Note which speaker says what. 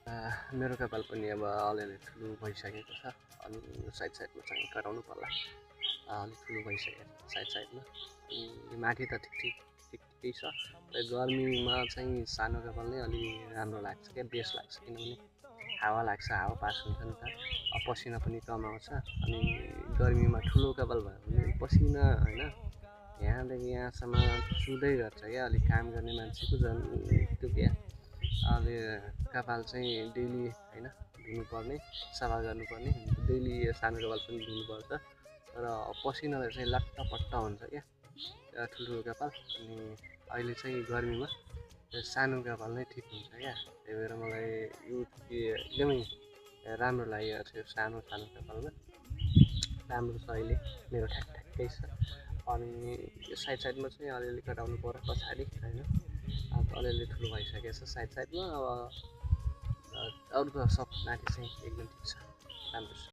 Speaker 1: मेरो कपाल पनि अब अलिअलि ठुलो भइसकेको छ अनि साइडमा चाहिँ कटाउनु पर्ला। अलिक ठुलो भइसक्यो साइडमा अनि माथि त ठिकै छ। गर्मीमा चाहिँ सानो कपाल नै अलि राम्रो लाग्छ क्या, बेस्ट लाग्छ, किनभने हावा लाग्छ, हावा पास हुन्छ नि त, पसिना पनि कम आउँछ। अनि गर्मीमा ठुलो कपाल भयो भने पसिना होइन यहाँदेखि यहाँसम्म चुँदै गर्छ क्या। अलिक काम गर्ने मान्छेको झन् त्यो क्या अहिले कपाल चाहिँ डेली होइन धुनुपर्ने, सफा गर्नुपर्ने, डेली सानो कपाल पनि धुनुपर्छ। तर पसिनाले चाहिँ लट्टपट्ट हुन्छ क्या ठुल्ठुलो कपाल। अनि अहिले चाहिँ गर्मीमा सानो कपाल नै ठिक हुन्छ क्या। त्यही भएर मलाई यो एकदमै राम्रो लागेको थियो सानो कपालमा। राम्रो छ अहिले मेरो ठ्याक्कै छ। अनि यो साइडमा चाहिँ अलिअलि कटाउनु पर्यो पछाडि होइन, अब अलिअलि ठुलो भइसकेको छ साइडमा। अब अरू त सब माथि चाहिँ एकदम ठिक छ, राम्रो छ।